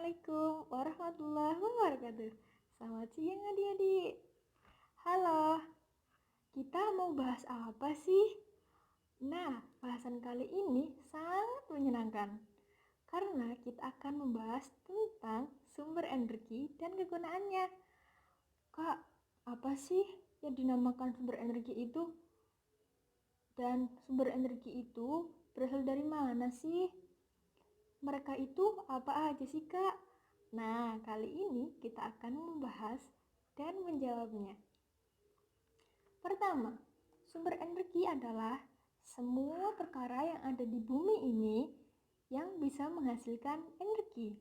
Assalamualaikum warahmatullahi wabarakatuh. Selamat siang adik-adik. Halo, kita mau bahas apa sih? Nah, bahasan kali ini sangat menyenangkan karena kita akan membahas tentang sumber energi dan kegunaannya. Kak, apa sih yang dinamakan sumber energi itu? Dan sumber energi itu berasal dari mana sih? Mereka itu apa aja sih, Kak? Nah, kali ini kita akan membahas dan menjawabnya. Pertama, sumber energi adalah semua perkara yang ada di bumi ini yang bisa menghasilkan energi.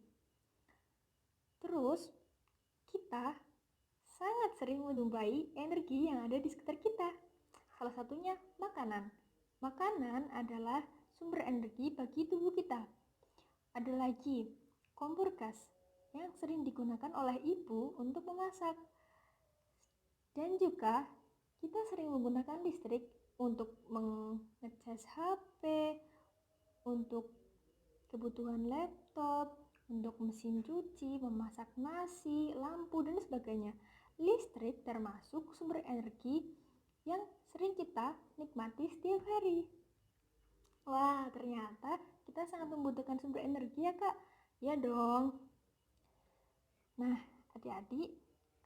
Terus, kita sangat sering menjumpai energi yang ada di sekitar kita. Salah satunya makanan. Makanan adalah sumber energi bagi tubuh kita. Ada lagi kompor gas yang sering digunakan oleh ibu untuk memasak. Dan juga kita sering menggunakan listrik untuk mengecas HP, untuk kebutuhan laptop, untuk mesin cuci, memasak nasi, lampu, dan sebagainya. Listrik termasuk sumber energi yang sering kita nikmati setiap hari. Wah, ternyata kita sangat membutuhkan sumber energi ya, Kak. Ya dong. Nah, adik-adik,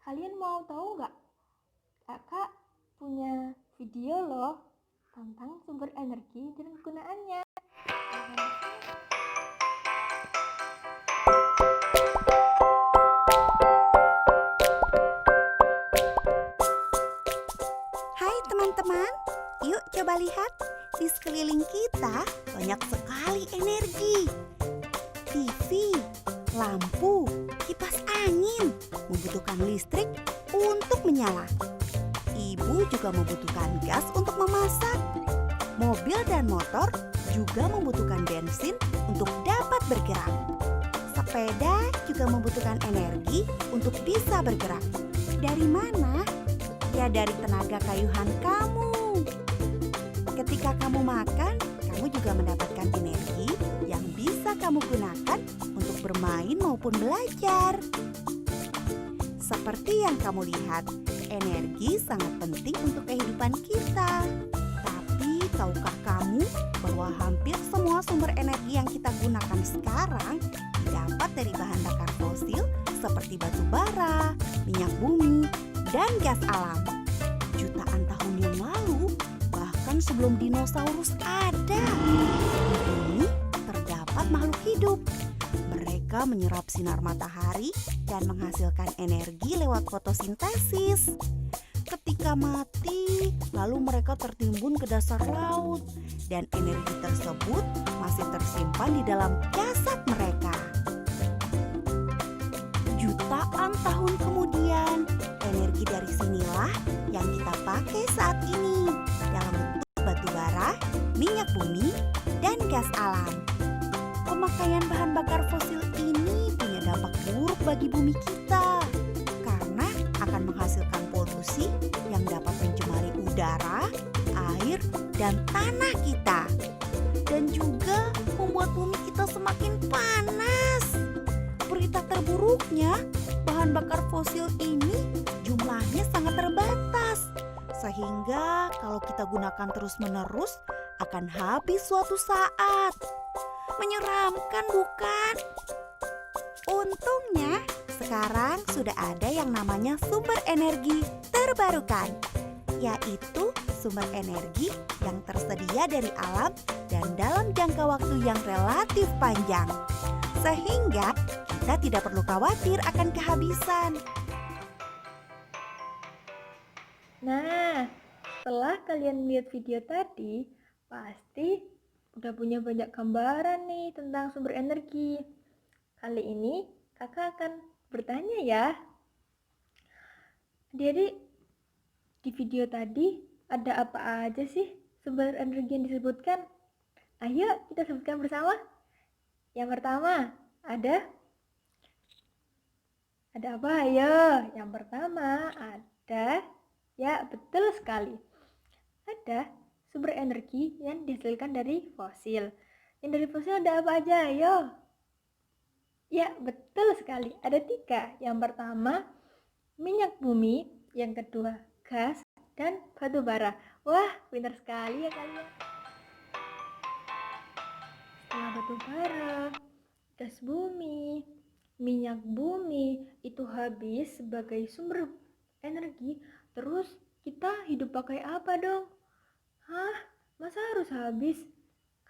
kalian mau tahu nggak? Kakak punya video loh tentang sumber energi dan kegunaannya. Hai teman-teman, yuk coba lihat. Di sekeliling kita banyak sekali energi. TV, lampu, kipas angin membutuhkan listrik untuk menyala. Ibu juga membutuhkan gas untuk memasak. Mobil dan motor juga membutuhkan bensin untuk dapat bergerak. Sepeda juga membutuhkan energi untuk bisa bergerak. Dari mana? Ya, dari tenaga kayuhan kamu. Ketika kamu makan, kamu juga mendapatkan energi yang bisa kamu gunakan untuk bermain maupun belajar. Seperti yang kamu lihat, energi sangat penting untuk kehidupan kita. Tapi tahukah kamu bahwa hampir semua sumber energi yang kita gunakan sekarang didapat dari bahan bakar fosil seperti batu bara, minyak bumi, dan gas alam. Jutaan tahun yang lalu, bahkan sebelum dinosaurus ada, di bumi terdapat makhluk hidup. Mereka menyerap sinar matahari dan menghasilkan energi lewat fotosintesis. Ketika mati, lalu mereka tertimbun ke dasar laut, dan energi tersebut masih tersimpan di dalam jasad mereka. Jutaan tahun kemudian, energi dari sinilah yang kita pakai saat ini dalam bentuk batu bara, minyak bumi, dan gas alam. Pemakaian bahan bakar fosil ini punya dampak buruk bagi bumi kita karena akan menghasilkan polusi yang dapat mencemari udara, air, dan tanah kita. Dan juga membuat bumi kita semakin panas. Berita terburuknya, bahan bakar fosil ini jumlahnya sangat terbatas. Sehingga kalau kita gunakan terus-menerus akan habis suatu saat. Menyeramkan bukan? Untungnya sekarang sudah ada yang namanya sumber energi terbarukan, yaitu sumber energi yang tersedia dari alam dan dalam jangka waktu yang relatif panjang. Sehingga kita tidak perlu khawatir akan kehabisan. Nah, setelah kalian lihat video tadi, pasti udah punya banyak gambaran nih tentang sumber energi. Kali ini kakak akan bertanya ya. Jadi di video tadi ada apa aja sih sumber energi yang disebutkan? Ayo kita sebutkan bersama. Yang pertama ada apa? Ayo. Yang pertama ada, ya betul sekali. Ada sumber energi yang dihasilkan dari fosil. Yang dari fosil ada apa aja? Ayo. Ya, betul sekali. Ada 3. Yang pertama, minyak bumi. Yang kedua, gas. Dan batu bara. Wah, pintar sekali ya kalian. Setelah batu bara, gas bumi, minyak bumi itu habis sebagai sumber energi, terus kita hidup pakai apa dong? Hah? Masa harus habis?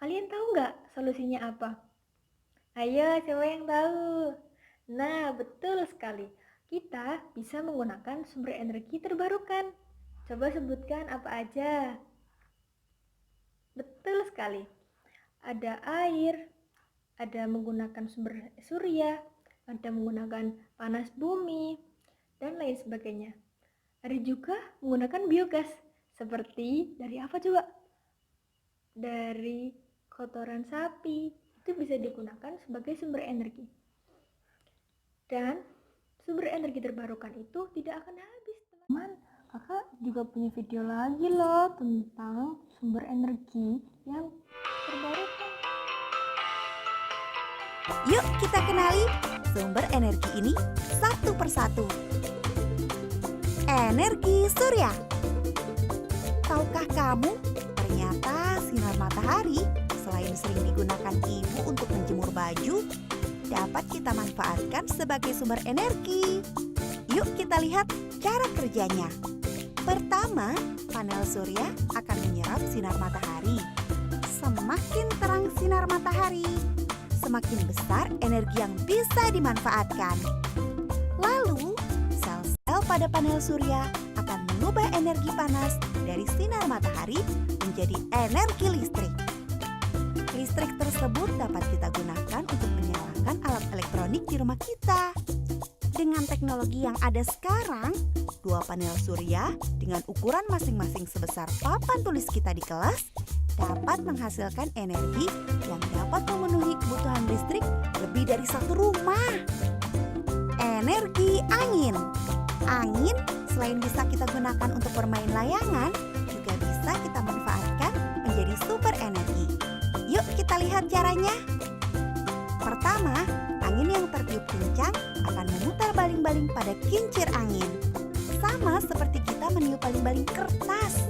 Kalian tahu nggak solusinya apa? Ayo, siapa yang tahu? Nah, betul sekali. Kita bisa menggunakan sumber energi terbarukan. Coba sebutkan apa aja. Betul sekali. Ada air, ada menggunakan sumber surya, ada menggunakan panas bumi, dan lain sebagainya. Ada juga menggunakan biogas. Seperti dari apa coba? Dari kotoran sapi. Itu bisa digunakan sebagai sumber energi. Dan sumber energi terbarukan itu tidak akan habis, teman-teman. Kakak juga punya video lagi loh tentang sumber energi yang terbarukan. Yuk kita kenali sumber energi ini satu persatu. Energi surya. Tahukah kamu, ternyata sinar matahari selain sering digunakan ibu untuk menjemur baju, dapat kita manfaatkan sebagai sumber energi. Yuk kita lihat cara kerjanya. Pertama, panel surya akan menyerap sinar matahari. Semakin terang sinar matahari, semakin besar energi yang bisa dimanfaatkan. Lalu, sel-sel pada panel surya akan mengubah energi panas dari sinar matahari menjadi energi listrik. Listrik tersebut dapat kita gunakan untuk menyalakan alat elektronik di rumah kita. Dengan teknologi yang ada sekarang, 2 panel surya dengan ukuran masing-masing sebesar papan tulis kita di kelas dapat menghasilkan energi yang dapat memenuhi kebutuhan listrik lebih dari 1 rumah. Energi angin. Angin selain bisa kita gunakan untuk bermain layangan, juga bisa kita manfaatkan menjadi sumber energi. Yuk kita lihat caranya. Pertama, angin yang tertiup kencang akan memutar baling-baling pada kincir angin. Sama seperti kita meniup baling-baling kertas.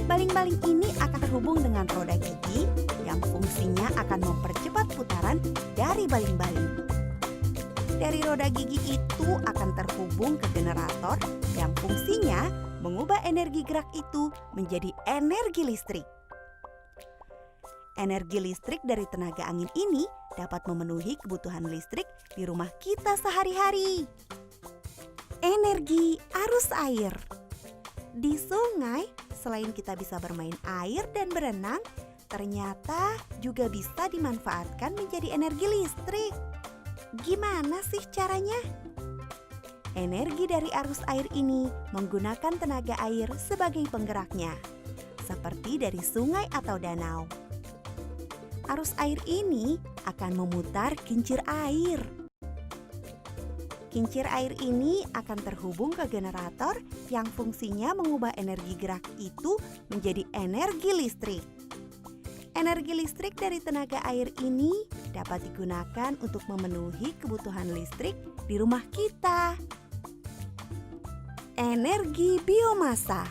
Baling-baling ini akan terhubung dengan roda gigi yang fungsinya akan mempercepat putaran dari baling-baling. Dari roda gigi itu akan terhubung ke generator yang fungsinya mengubah energi gerak itu menjadi energi listrik. Energi listrik dari tenaga angin ini dapat memenuhi kebutuhan listrik di rumah kita sehari-hari. Energi arus air. Di sungai, selain kita bisa bermain air dan berenang, ternyata juga bisa dimanfaatkan menjadi energi listrik. Gimana sih caranya? Energi dari arus air ini menggunakan tenaga air sebagai penggeraknya, seperti dari sungai atau danau. Arus air ini akan memutar kincir air. Kincir air ini akan terhubung ke generator yang fungsinya mengubah energi gerak itu menjadi energi listrik. Energi listrik dari tenaga air ini dapat digunakan untuk memenuhi kebutuhan listrik di rumah kita. Energi biomasa.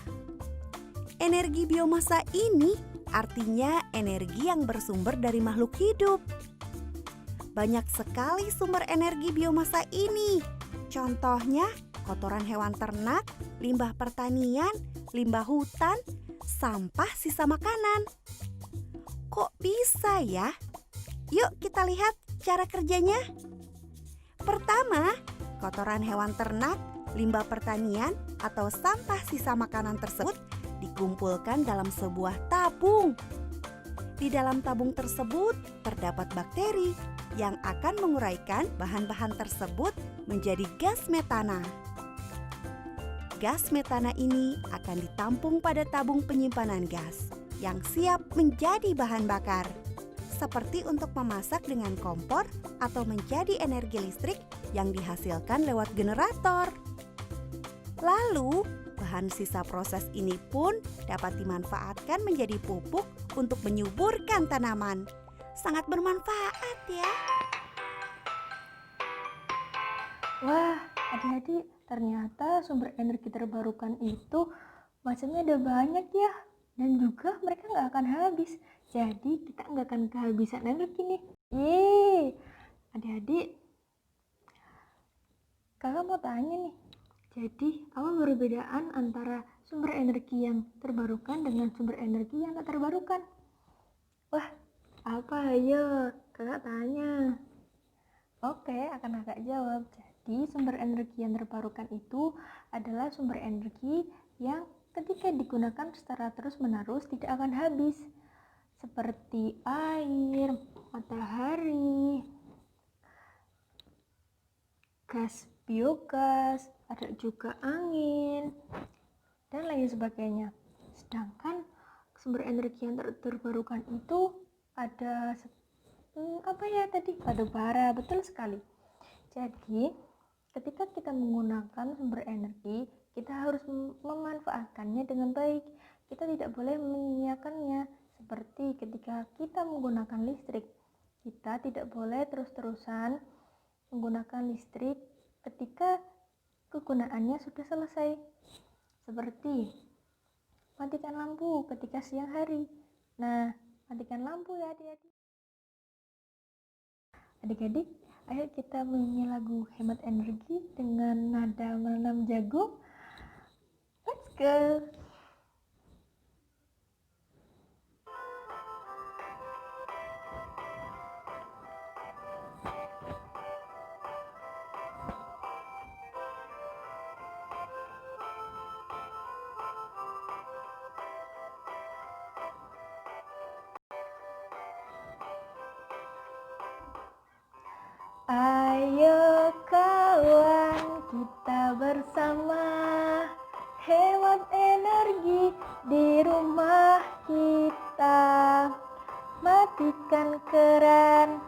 Energi biomasa ini artinya energi yang bersumber dari makhluk hidup. Banyak sekali sumber energi biomasa ini. Contohnya kotoran hewan ternak, limbah pertanian, limbah hutan, sampah sisa makanan. Kok bisa ya? Yuk kita lihat cara kerjanya. Pertama, kotoran hewan ternak, limbah pertanian, atau sampah sisa makanan tersebut dikumpulkan dalam sebuah tabung. Di dalam tabung tersebut terdapat bakteri yang akan menguraikan bahan-bahan tersebut menjadi gas metana. Gas metana ini akan ditampung pada tabung penyimpanan gas yang siap menjadi bahan bakar, seperti untuk memasak dengan kompor atau menjadi energi listrik yang dihasilkan lewat generator. Lalu, bahan sisa proses ini pun dapat dimanfaatkan menjadi pupuk untuk menyuburkan tanaman. Sangat bermanfaat ya. Wah, adik-adik, ternyata sumber energi terbarukan itu macamnya ada banyak ya. Dan juga mereka nggak akan habis. Jadi kita nggak akan kehabisan energi nih. Yeay, adik-adik, kakak mau tanya nih. Jadi, apa perbedaan antara sumber energi yang terbarukan dengan sumber energi yang tak terbarukan? Wah, apa ayo? Kakak tanya. Oke, akan kakak jawab. Jadi, sumber energi yang terbarukan itu adalah sumber energi yang ketika digunakan secara terus-menerus tidak akan habis. Seperti air, matahari, gas biogas, ada juga angin, dan lain sebagainya. Sedangkan sumber energi yang terbarukan itu ada batu bara, betul sekali. Jadi, ketika kita menggunakan sumber energi, kita harus memanfaatkannya dengan baik. Kita tidak boleh menyia-nyiakannya. Seperti ketika kita menggunakan listrik, kita tidak boleh terus-terusan menggunakan listrik ketika kegunaannya sudah selesai. Seperti matikan lampu ketika siang hari. Nah, matikan lampu ya adik-adik. Adik-adik, ayo kita menyanyi lagu hemat energi dengan nada menanam jagung. Let's go! Ayo kawan, kita bersama hemat energi di rumah kita. Matikan keran,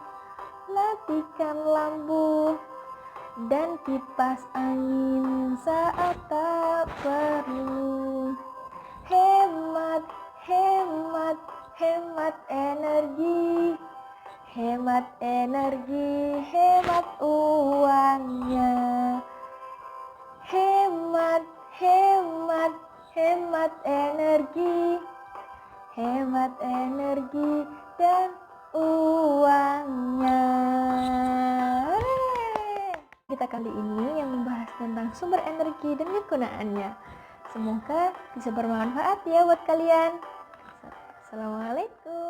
matikan lampu, dan kipas angin saat tak perlu. Hemat, hemat, hemat energi. Hemat energi, hemat uangnya. Hemat, hemat, hemat energi. Hemat energi dan uangnya. Kita kali ini yang membahas tentang sumber energi dan kegunaannya. Semoga bisa bermanfaat ya buat kalian. Assalamualaikum.